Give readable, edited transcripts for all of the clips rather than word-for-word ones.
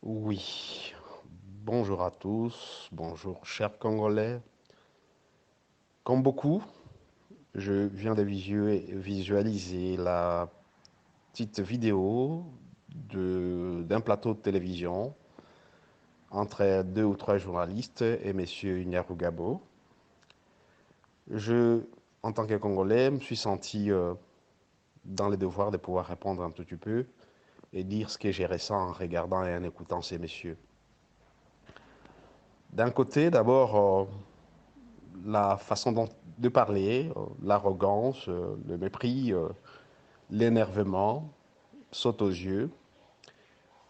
Oui, bonjour à tous, bonjour chers Congolais. Comme beaucoup, je viens de visualiser la petite vidéo d'un plateau de télévision entre deux ou trois journalistes et messieurs Nyarugabo. Je, en tant que Congolais, me suis senti dans le devoir de pouvoir répondre un tout petit peu et dire ce que j'ai ressenti en regardant et en écoutant ces messieurs. D'un côté, d'abord, la façon de parler, l'arrogance, le mépris, l'énervement sautent aux yeux.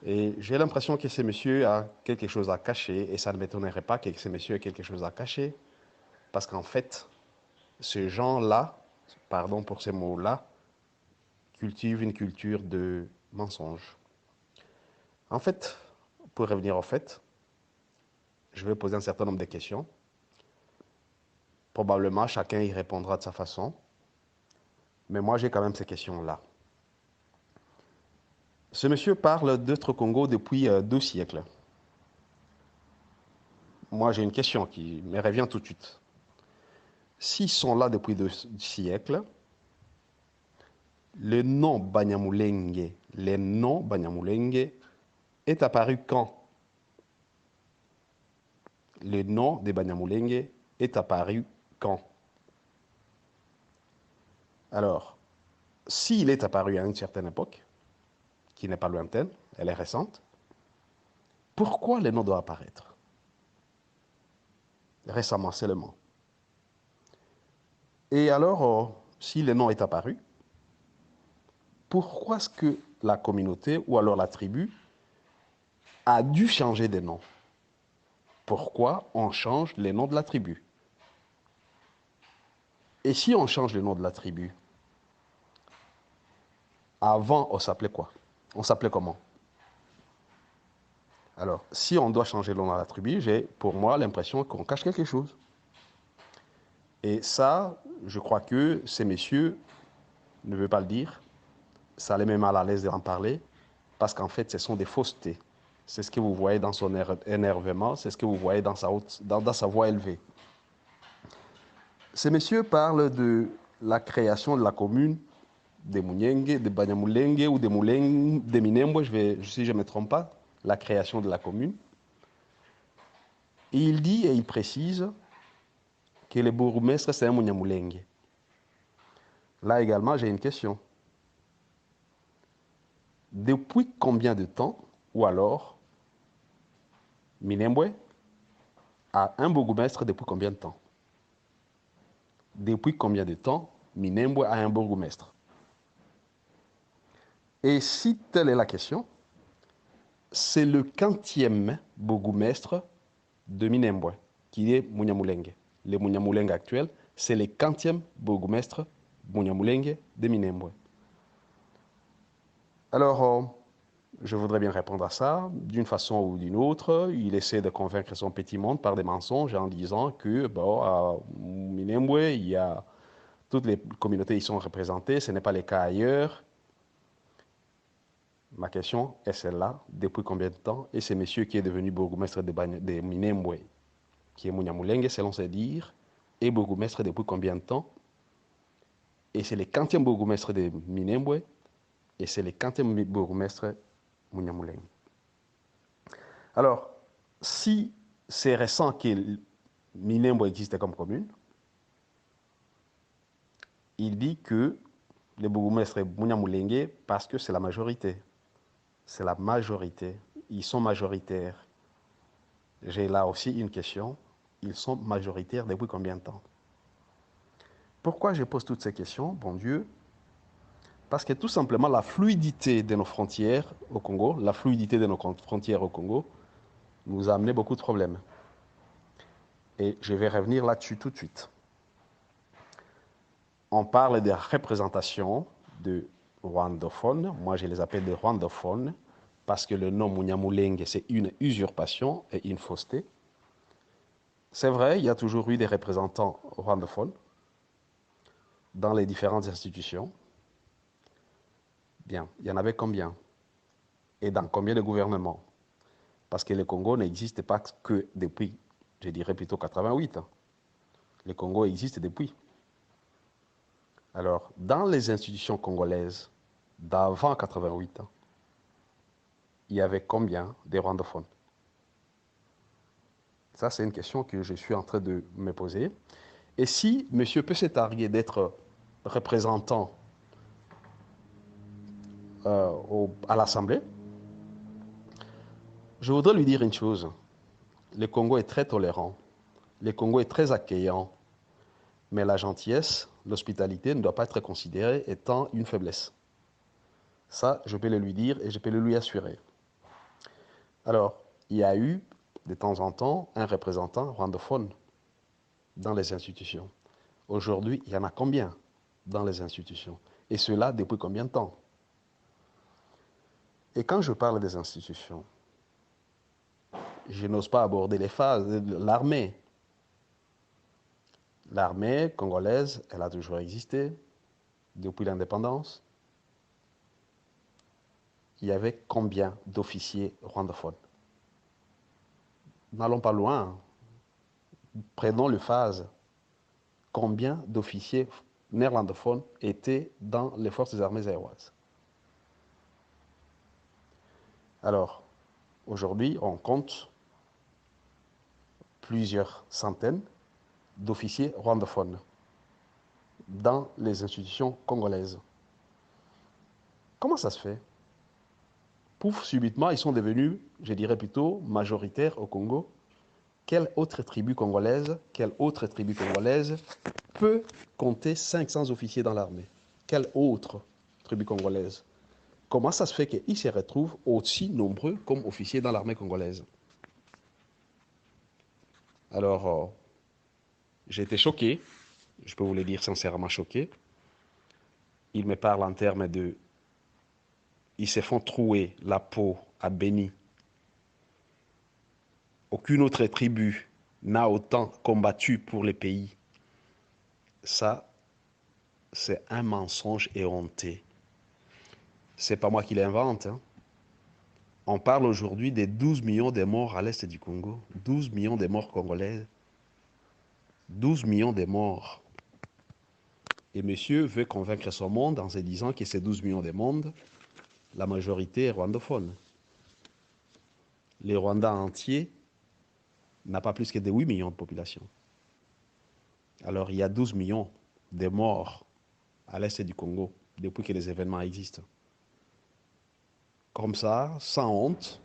Et j'ai l'impression que ce monsieur a quelque chose à cacher, et ça ne m'étonnerait pas que ce monsieur ait quelque chose à cacher, parce qu'en fait, ces gens-là, pardon pour ces mots-là, cultivent une culture de mensonge. En fait, pour revenir au fait, je vais poser un certain nombre de questions. Probablement, chacun y répondra de sa façon, mais moi, j'ai quand même ces questions-là. Ce monsieur parle d'Eutre Congo depuis 2 siècles. Moi, j'ai une question qui me revient tout de suite. S'ils sont là depuis 2 siècles, le nom Banyamulenge est apparu quand? Le nom de Banyamulenge est apparu quand? Alors, s'il est apparu à une certaine époque, qui n'est pas lointaine, elle est récente, pourquoi le nom doit apparaître récemment seulement? Et alors, si le nom est apparu, pourquoi est-ce que la communauté ou alors la tribu a dû changer de nom? Pourquoi on change les noms de la tribu? Et si on change le nom de la tribu, avant on s'appelait quoi? On s'appelait comment? Alors, si on doit changer le nom de la tribu, j'ai pour moi l'impression qu'on cache quelque chose. Et ça, je crois que ces messieurs ne veulent pas le dire. Ça les met mal à l'aise d'en parler, parce qu'en fait, ce sont des faussetés. C'est ce que vous voyez dans son énervement, c'est ce que vous voyez dans dans sa voix élevée. Ces messieurs parlent de la création de la commune de Munyenge, de Banyamulenge ou de Minembwe, si je ne me trompe pas, la création de la commune. Et il dit et il précise que le bourgmestre, c'est un Munyamulenge. Là également, j'ai une question. Depuis combien de temps, ou alors, Minembwe a un bourgmestre depuis combien de temps? Depuis combien de temps Minembwe a un bourgmestre? Et si telle est la question, c'est le quantième bourgmestre de Minembwe, qui est Munyamulenge. Le Munyamulenge actuel, c'est le quantième bourgmestre Munyamulenge de Minembwe. Alors, je voudrais bien répondre à ça d'une façon ou d'une autre. Il essaie de convaincre son petit monde par des mensonges en disant que bon, à Minembwe, il y a toutes les communautés y sont représentées, ce n'est pas le cas ailleurs. Ma question est celle-là, depuis combien de temps? Et c'est monsieur qui est devenu bourgmestre de Minembwe, qui est Munyamulenge selon ses dires, est bourgmestre depuis combien de temps? Et c'est le quantième bourgmestre de Minembwe, et c'est le quantième bourgmestre Munyamulenge. Alors, si c'est récent que Minembwe existe comme commune, il dit que le bourgmestre est Munyamulenge parce que c'est la majorité. C'est la majorité. Ils sont majoritaires. J'ai là aussi une question. Ils sont majoritaires depuis combien de temps? Pourquoi je pose toutes ces questions, bon Dieu? Parce que tout simplement la fluidité de nos frontières au Congo, la fluidité de nos frontières au Congo, nous a amené beaucoup de problèmes. Et je vais revenir là-dessus tout de suite. On parle de représentation de rwandophones. Moi, je les appelle des rwandophones parce que le nom Munyamulenge, c'est une usurpation et une fausseté. C'est vrai, il y a toujours eu des représentants rwandophones dans les différentes institutions. Bien, il y en avait combien? Et dans combien de gouvernements? Parce que le Congo n'existe pas que depuis, je dirais plutôt 88. Le Congo existe depuis. Alors, dans les institutions congolaises d'avant 88, il y avait combien de rwandophones? Ça, c'est une question que je suis en train de me poser. Et si monsieur peut se targuer d'être représentant à l'Assemblée, je voudrais lui dire une chose. Le Congo est très tolérant. Le Congo est très accueillant. Mais la gentillesse, l'hospitalité ne doit pas être considérée étant une faiblesse. Ça, je peux le lui dire et je peux le lui assurer. Alors, il y a eu de temps en temps un représentant rwandophone dans les institutions. Aujourd'hui, il y en a combien dans les institutions? Et cela depuis combien de temps? Et quand je parle des institutions, je n'ose pas aborder les phases de l'armée. L'armée congolaise, elle a toujours existé depuis l'indépendance. Il y avait combien d'officiers rwandophones? N'allons pas loin. Prenons le phase. Combien d'officiers néerlandophones étaient dans les forces armées zaïroises? Alors, aujourd'hui, on compte plusieurs centaines d'officiers rwandophones dans les institutions congolaises. Comment ça se fait? Pouf, subitement, ils sont devenus, je dirais plutôt, majoritaires au Congo. Quelle autre tribu congolaise peut compter 500 officiers dans l'armée? Quelle autre tribu congolaise? Comment ça se fait qu'ils se retrouvent aussi nombreux comme officiers dans l'armée congolaise? Alors, j'ai été choqué, je peux vous le dire sincèrement choqué. Ils me parlent en termes de... Ils se font trouer la peau à Béni. Aucune autre tribu n'a autant combattu pour les pays. Ça, c'est un mensonge éhonté. C'est pas moi qui l'invente. On parle aujourd'hui des 12 millions de morts à l'est du Congo. 12 millions de morts congolaises. 12 millions de morts. Et monsieur veut convaincre son monde en se disant que ces 12 millions de monde, la majorité est rwandophone. Les Rwandais entiers n'a pas plus que de 8 millions de population. Alors il y a 12 millions de morts à l'est du Congo depuis que les événements existent. Comme ça, sans honte,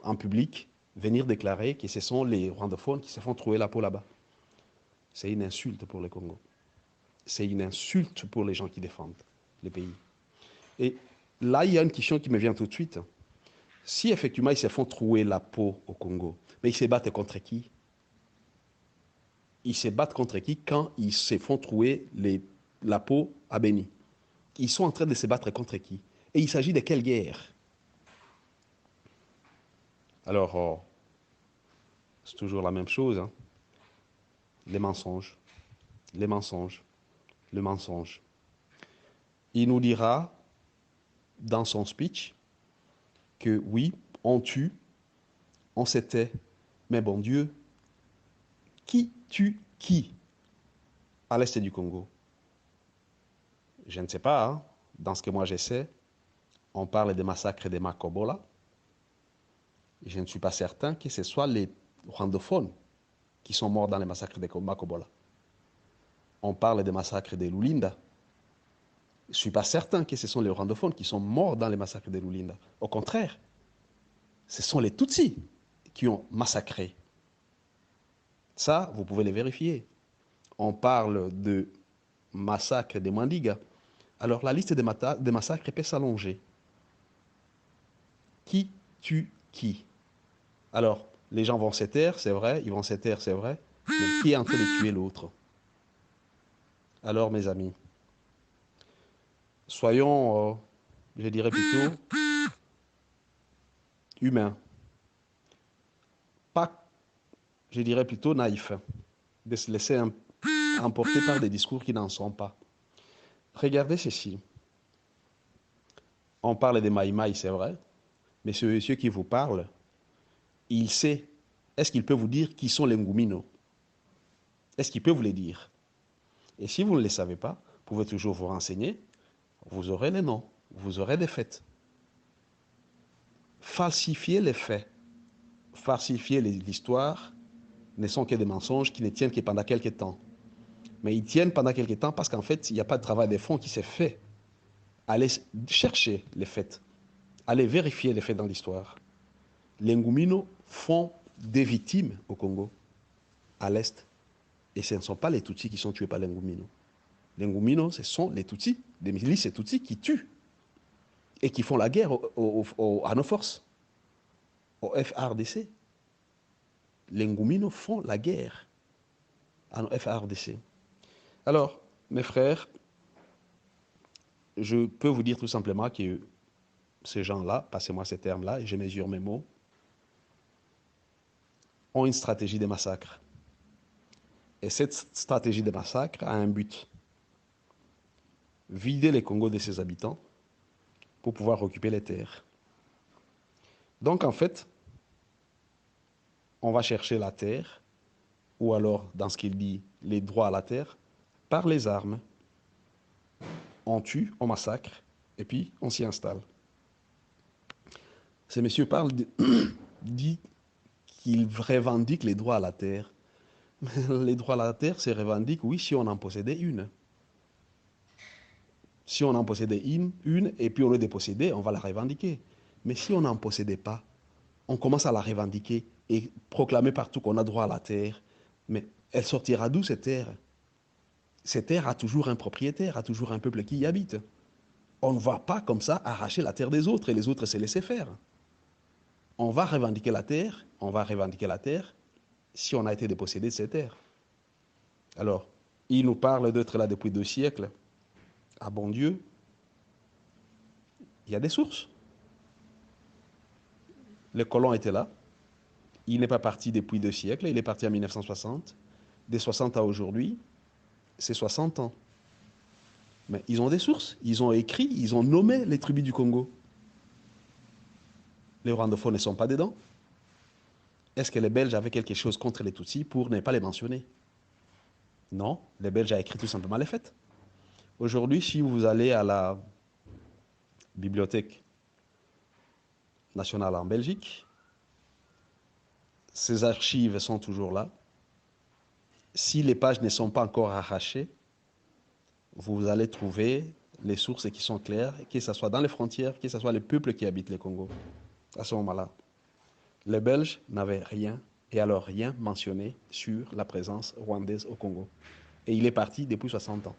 en public, venir déclarer que ce sont les rwandophones qui se font trouver la peau là-bas. C'est une insulte pour le Congo. C'est une insulte pour les gens qui défendent le pays. Et là, il y a une question qui me vient tout de suite. Si effectivement ils se font trouer la peau au Congo, mais ils se battent contre qui? Ils se battent contre qui quand ils se font trouer la peau à Béni? Ils sont en train de se battre contre qui? Et il s'agit de quelle guerre? Alors, c'est toujours la même chose. Hein? Les mensonges, les mensonges, le mensonge. Il nous dira dans son speech que oui, on tue, on s'était, mais bon Dieu, qui tue qui à l'est du Congo? Je ne sais pas. Hein? Dans ce que moi j'essaie, on parle des massacres de Makobola. Je ne suis pas certain que ce soit les rwandophones qui sont morts dans les massacres de Makobola. On parle des massacres de Lulinda. Je ne suis pas certain que ce sont les rwandophones qui sont morts dans les massacres de Lulinda. Au contraire, ce sont les Tutsis qui ont massacré. Ça, vous pouvez le vérifier. On parle de massacres de Mandiga. Alors la liste des massacres peut s'allonger. Qui tue qui? Alors, les gens vont se taire, c'est vrai, ils vont se taire, c'est vrai, mais qui est en train de tuer l'autre? Alors, mes amis, soyons, je dirais plutôt, humains. Pas, je dirais plutôt naïfs, de se laisser emporter par des discours qui n'en sont pas. Regardez ceci. On parle des Maïmaï, c'est vrai, mais ceux qui vous parlent, il sait, est-ce qu'il peut vous dire qui sont les Ngumino? Est-ce qu'il peut vous les dire? Et si vous ne les savez pas, vous pouvez toujours vous renseigner, vous aurez les noms, vous aurez des faits. Falsifier les faits, falsifier l'histoire, ne sont que des mensonges qui ne tiennent que pendant quelques temps. Mais ils tiennent pendant quelques temps parce qu'en fait, il n'y a pas de travail de fond qui s'est fait. Allez chercher les faits, allez vérifier les faits dans l'histoire. Les Ngumino font des victimes au Congo, à l'Est. Et ce ne sont pas les Tutsis qui sont tués par les Ngumino. Les Ngumino, ce sont les Tutsis, des milices Tutsis qui tuent et qui font la guerre à nos forces, au FARDC. Les Ngumino font la guerre à nos FARDC. Alors, mes frères, je peux vous dire tout simplement que ces gens-là, passez-moi ces termes-là, et je mesure mes mots, ont une stratégie de massacre. Et cette stratégie de massacre a un but. Vider les Congos de ses habitants pour pouvoir occuper les terres. Donc en fait, on va chercher la terre, ou alors, dans ce qu'il dit, les droits à la terre, par les armes. On tue, on massacre, et puis on s'y installe. Ce monsieur dit qu'il revendique les droits à la terre. Les droits à la terre se revendiquent, oui, si on en possédait une. Si on en possédait une, et puis au lieu de posséder, on va la revendiquer. Mais si on n'en possédait pas, on commence à la revendiquer et proclamer partout qu'on a droit à la terre. Mais elle sortira d'où cette terre? Cette terre a toujours un propriétaire, a toujours un peuple qui y habite. On ne va pas comme ça arracher la terre des autres et les autres se laisser faire. On va revendiquer la terre, si on a été dépossédé de cette terre. Alors, il nous parle d'être là depuis 2 siècles. Ah bon Dieu, il y a des sources. Le colon était là. Il n'est pas parti depuis 2 siècles, il est parti en 1960. De 60 à aujourd'hui, c'est 60 ans. Mais ils ont des sources, ils ont écrit, ils ont nommé les tribus du Congo. Les rwandophones ne sont pas dedans. Est-ce que les Belges avaient quelque chose contre les Tutsis pour ne pas les mentionner? Non, les Belges ont écrit tout simplement les faits. Aujourd'hui, si vous allez à la Bibliothèque nationale en Belgique, ces archives sont toujours là. Si les pages ne sont pas encore arrachées, vous allez trouver les sources qui sont claires, que ce soit dans les frontières, que ce soit les peuples qui habitent le Congo. À ce moment-là, les Belges n'avaient rien, et alors rien mentionné sur la présence rwandaise au Congo. Et il est parti depuis 60 ans.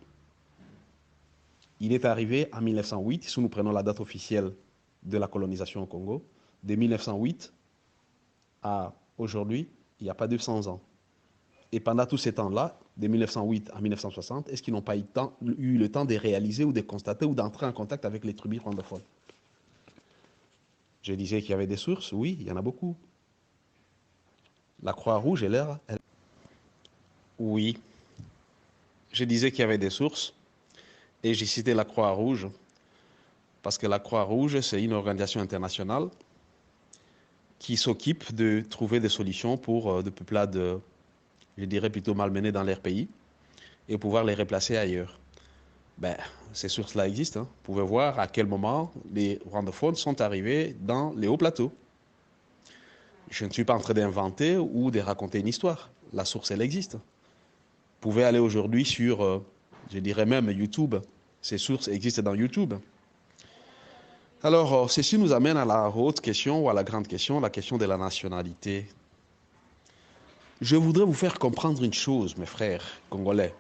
Il est arrivé en 1908, si nous prenons la date officielle de la colonisation au Congo, de 1908 à aujourd'hui, il n'y a pas 200 ans. Et pendant tous ces temps-là, de 1908 à 1960, est-ce qu'ils n'ont pas eu le temps de réaliser ou de constater ou d'entrer en contact avec les tribus rwandophones? Je disais qu'il y avait des sources, oui, il y en a beaucoup. La Croix-Rouge, oui, je disais qu'il y avait des sources, et j'ai cité la Croix-Rouge, parce que la Croix-Rouge, c'est une organisation internationale qui s'occupe de trouver des solutions pour des peuplades, je dirais plutôt malmenées dans leur pays, et pouvoir les replacer ailleurs. Ben, ces sources-là existent. Hein. Vous pouvez voir à quel moment les rwandophones sont arrivés dans les hauts plateaux. Je ne suis pas en train d'inventer ou de raconter une histoire. La source, elle existe. Vous pouvez aller aujourd'hui sur, je dirais même YouTube. Ces sources existent dans YouTube. Alors, ceci nous amène à la haute question ou à la grande question, la question de la nationalité. Je voudrais vous faire comprendre une chose, mes frères congolais.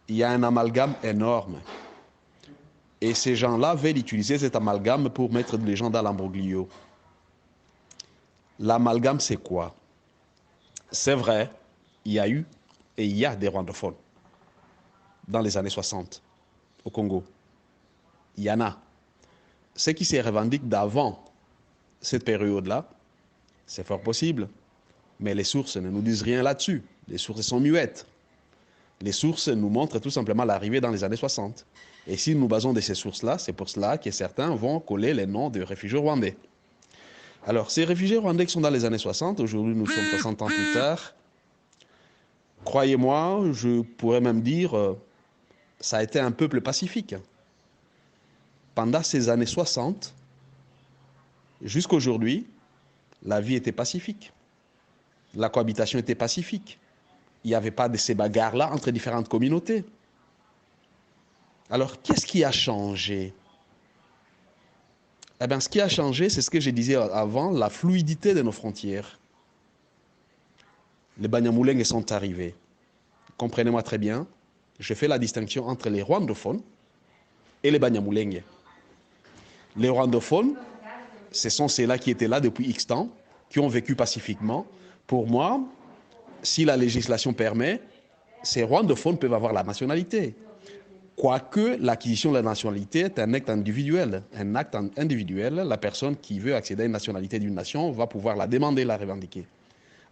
Il y a un amalgame énorme. Et ces gens-là veulent utiliser cet amalgame pour mettre les gens dans l'ambroglio. L'amalgame, c'est quoi? C'est vrai, il y a eu et il y a des rwandophones dans les années 60 au Congo. Il y en a. Ce qui se revendique d'avant cette période-là, c'est fort possible. Mais les sources ne nous disent rien là-dessus. Les sources sont muettes. Les sources nous montrent tout simplement l'arrivée dans les années 60. Et si nous basons de ces sources-là, c'est pour cela que certains vont coller les noms de réfugiés rwandais. Alors, ces réfugiés rwandais qui sont dans les années 60, aujourd'hui nous sommes 60 ans plus tard, croyez-moi, je pourrais même dire, ça a été un peuple pacifique. Pendant ces années 60, jusqu'à aujourd'hui, la vie était pacifique. La cohabitation était pacifique. Il n'y avait pas de ces bagarres-là entre différentes communautés. Alors, qu'est-ce qui a changé? Eh bien, ce qui a changé, c'est ce que je disais avant, la fluidité de nos frontières. Les Banyamulenge sont arrivés. Comprenez-moi très bien, je fais la distinction entre les rwandophones et les Banyamulenge. Les rwandophones, ce sont ceux-là qui étaient là depuis X temps, qui ont vécu pacifiquement. Pour moi, si la législation permet, ces rwandophones peuvent avoir la nationalité. Quoique l'acquisition de la nationalité est un acte individuel. Un acte individuel, la personne qui veut accéder à une nationalité d'une nation va pouvoir la demander, la revendiquer.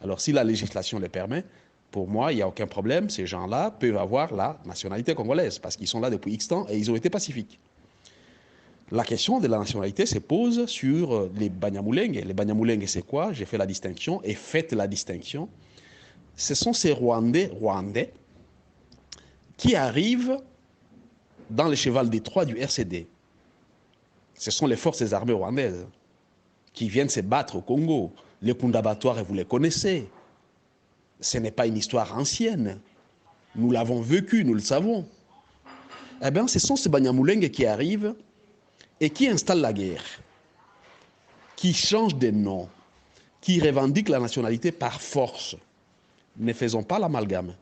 Alors si la législation le permet, pour moi, il n'y a aucun problème. Ces gens-là peuvent avoir la nationalité congolaise parce qu'ils sont là depuis X temps et ils ont été pacifiques. La question de la nationalité se pose sur les Banyamulenge. Les Banyamulenge, c'est quoi? J'ai fait la distinction et faites la distinction. Ce sont ces Rwandais qui arrivent dans le cheval d'étroit du RCD. Ce sont les forces armées rwandaises qui viennent se battre au Congo. Les Kundabatware, vous les connaissez. Ce n'est pas une histoire ancienne. Nous l'avons vécu, nous le savons. Eh bien, ce sont ces Banyamulenge qui arrivent et qui installent la guerre, qui changent de nom, qui revendiquent la nationalité par force. Ne faisons pas l'amalgame.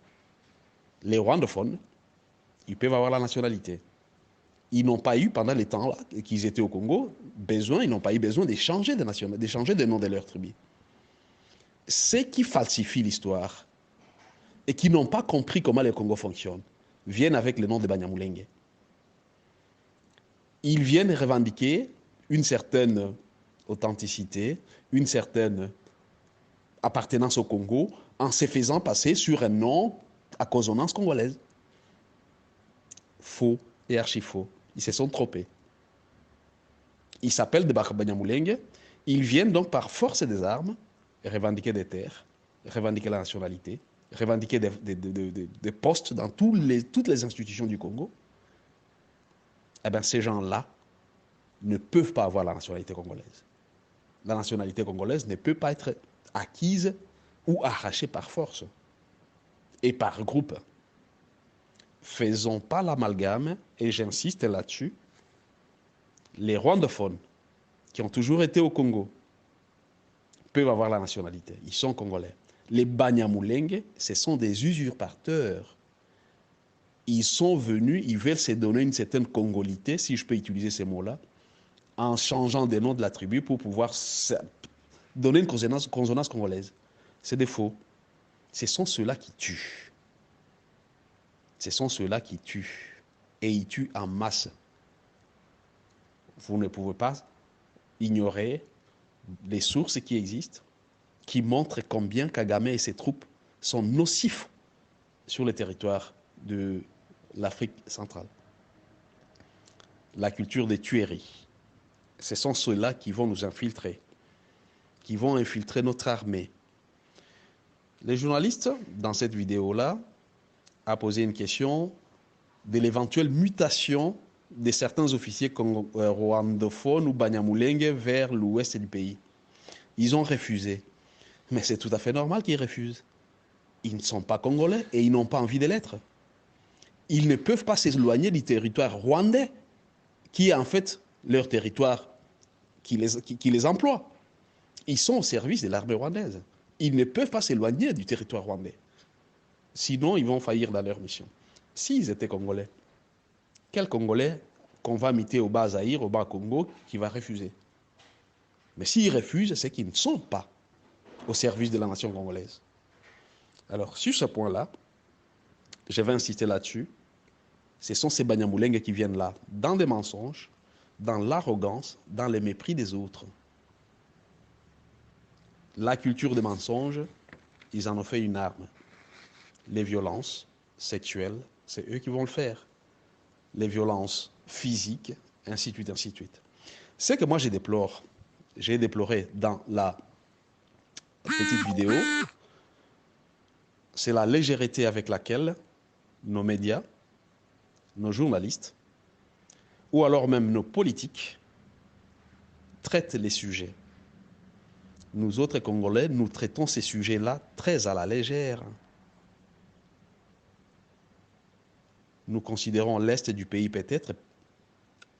Les rwandophones, ils peuvent avoir la nationalité. Ils n'ont pas eu, pendant les temps qu'ils étaient au Congo, ils n'ont pas eu besoin d'échanger de nom de leur tribu. Ceux qui falsifient l'histoire et qui n'ont pas compris comment le Congo fonctionne viennent avec le nom de Banyamulenge. Ils viennent revendiquer une certaine authenticité, une certaine appartenance au Congo en se faisant passer sur un nom à consonance congolaise. Faux et archi-faux. Ils se sont trompés. Ils s'appellent des Banyamulenge. Ils viennent donc par force des armes revendiquer des terres, revendiquer la nationalité, revendiquer des postes dans toutes les institutions du Congo. Eh bien, ces gens-là ne peuvent pas avoir la nationalité congolaise. La nationalité congolaise ne peut pas être acquise ou arrachée par force et par groupe. Faisons pas l'amalgame, et j'insiste là-dessus, les rwandophones qui ont toujours été au Congo peuvent avoir la nationalité, ils sont congolais. Les Banyamulenge, ce sont des usurpateurs. Ils sont venus, ils veulent se donner une certaine congolité, si je peux utiliser ces mots-là, en changeant des noms de la tribu pour pouvoir donner une consonance congolaise. C'est des faux. Ce sont ceux-là qui tuent. Ce sont ceux-là qui tuent. Et ils tuent en masse. Vous ne pouvez pas ignorer les sources qui existent, qui montrent combien Kagame et ses troupes sont nocifs sur le territoire de l'Afrique centrale. La culture des tueries. Ce sont ceux-là qui vont nous infiltrer, qui vont infiltrer notre armée. Les journalistes, dans cette vidéo-là, ont posé une question de l'éventuelle mutation de certains officiers rwandophones ou Banyamulenge vers l'ouest du pays. Ils ont refusé. Mais c'est tout à fait normal qu'ils refusent. Ils ne sont pas congolais et ils n'ont pas envie de l'être. Ils ne peuvent pas s'éloigner du territoire rwandais, qui est en fait leur territoire qui les emploie. Ils sont au service de l'armée rwandaise. Ils ne peuvent pas s'éloigner du territoire rwandais. Sinon, ils vont faillir dans leur mission. S'ils étaient congolais, quel Congolais qu'on va muter au bas Zaïre, au bas Congo, qui va refuser? Mais s'ils refusent, c'est qu'ils ne sont pas au service de la nation congolaise. Alors, sur ce point-là, je vais insister là-dessus. Ce sont ces Banyamulenge qui viennent là, dans des mensonges, dans l'arrogance, dans le mépris des autres. La culture des mensonges, ils en ont fait une arme. Les violences sexuelles, c'est eux qui vont le faire. Les violences physiques, ainsi de suite, ainsi de suite. Ce que moi je déplore, j'ai déploré dans la petite vidéo, c'est la légèreté avec laquelle nos médias, nos journalistes, ou alors même nos politiques traitent les sujets. Nous autres Congolais, nous traitons ces sujets-là très à la légère. Nous considérons l'Est du pays peut-être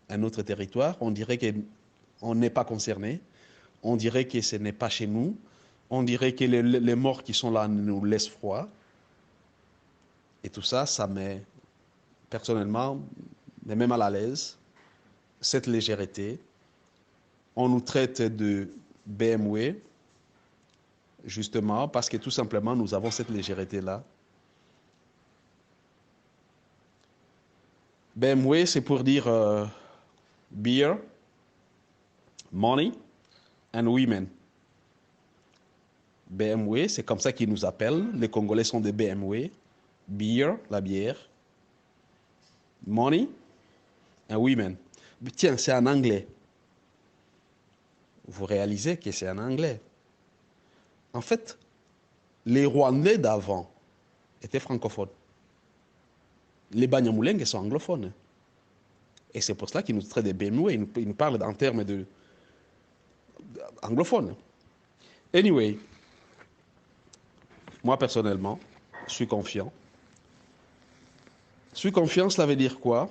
un autre territoire. On dirait qu'on n'est pas concerné. On dirait que ce n'est pas chez nous. On dirait que les morts qui sont là nous laissent froid. Et tout ça, ça met personnellement, même mal à l'aise. Cette légèreté. On nous traite de BMW, justement, parce que tout simplement, nous avons cette légèreté-là. BMW, c'est pour dire beer, money and women. BMW, c'est comme ça qu'ils nous appellent. Les Congolais sont des BMW. Beer, la bière. Money and women. Tiens, c'est en anglais. Vous réalisez que c'est en anglais. En fait, les Rwandais d'avant étaient francophones. Les Banyamulenge sont anglophones. Et c'est pour cela qu'ils nous traitent des BMW. Ils nous parlent en termes anglophones. Anyway, moi personnellement, je suis confiant. Je suis confiant, cela veut dire quoi?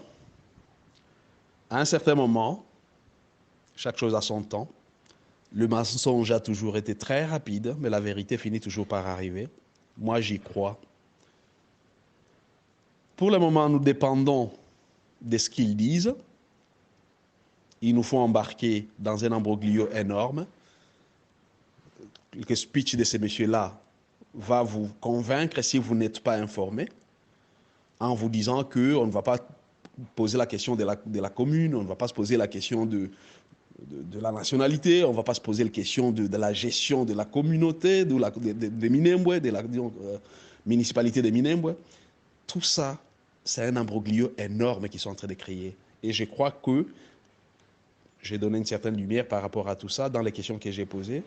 À un certain moment, chaque chose a son temps. Le mensonge a toujours été très rapide, mais la vérité finit toujours par arriver. Moi, j'y crois. Pour le moment, nous dépendons de ce qu'ils disent. Il nous faut embarquer dans un imbroglio énorme. Le speech de ces messieurs-là va vous convaincre si vous n'êtes pas informé, en vous disant qu'on ne va pas poser la question de la commune, on ne va pas se poser la question de la nationalité, on ne va pas se poser la question de la gestion de la communauté, de Minembwe, de la municipalité de Minembwe. Tout ça, c'est un imbroglio énorme qu'ils sont en train de créer. Et je crois que j'ai donné une certaine lumière par rapport à tout ça dans les questions que j'ai posées.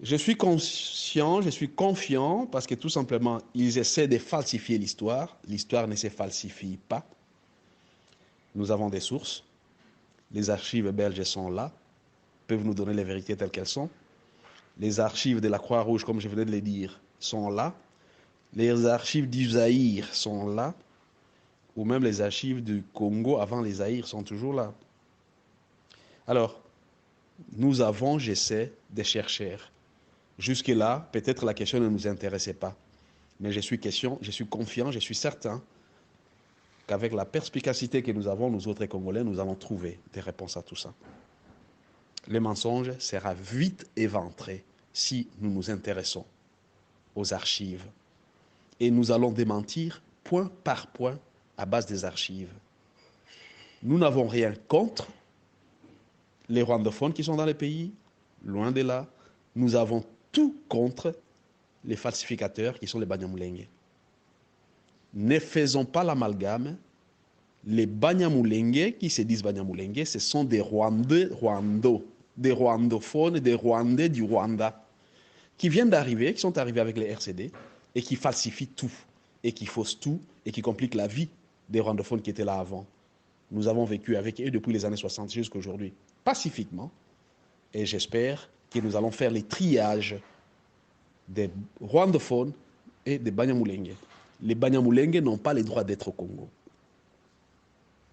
Je suis conscient, je suis confiant parce que tout simplement, ils essaient de falsifier l'histoire. L'histoire ne se falsifie pas. Nous avons des sources. Les archives belges sont là, peuvent nous donner les vérités telles qu'elles sont. Les archives de la Croix-Rouge, comme je venais de le dire, sont là. Les archives du Zaïre sont là. Ou même les archives du Congo avant les Zaïre sont toujours là. Alors, nous avons, j'essaie, des chercheurs. Jusque-là, peut-être la question ne nous intéressait pas. Mais je suis confiant, je suis certain qu'avec la perspicacité que nous avons, nous autres Congolais, nous allons trouver des réponses à tout ça. Le mensonge sera vite éventré si nous nous intéressons aux archives. Et nous allons démentir point par point à base des archives. Nous n'avons rien contre les rwandophones qui sont dans les pays, loin de là. Nous avons tout contre les falsificateurs qui sont les Banyamulenge. Ne faisons pas l'amalgame. Les Banyamulenge qui se disent Banyamulenge, ce sont des Rwandais, des rwandophones, des Rwandais du Rwanda, qui viennent d'arriver, qui sont arrivés avec les RCD, et qui falsifient tout, et qui faussent tout, et qui compliquent la vie des rwandophones qui étaient là avant. Nous avons vécu avec eux depuis les années 60 jusqu'à aujourd'hui, pacifiquement, et j'espère que nous allons faire les triages des rwandophones et des Banyamulenge. Les Banyamulenge n'ont pas le droit d'être au Congo,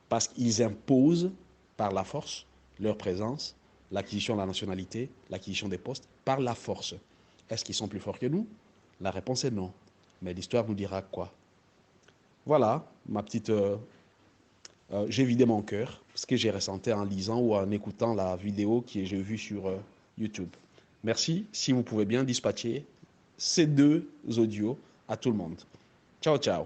parce qu'ils imposent par la force leur présence, l'acquisition de la nationalité, l'acquisition des postes, par la force. Est-ce qu'ils sont plus forts que nous? La réponse est non. Mais l'histoire nous dira quoi? Voilà, ma petite... j'ai vidé mon cœur, ce que j'ai ressenti en lisant ou en écoutant la vidéo que j'ai vue sur YouTube. Merci, si vous pouvez bien dispatcher ces 2 audios à tout le monde. Ciao, ciao.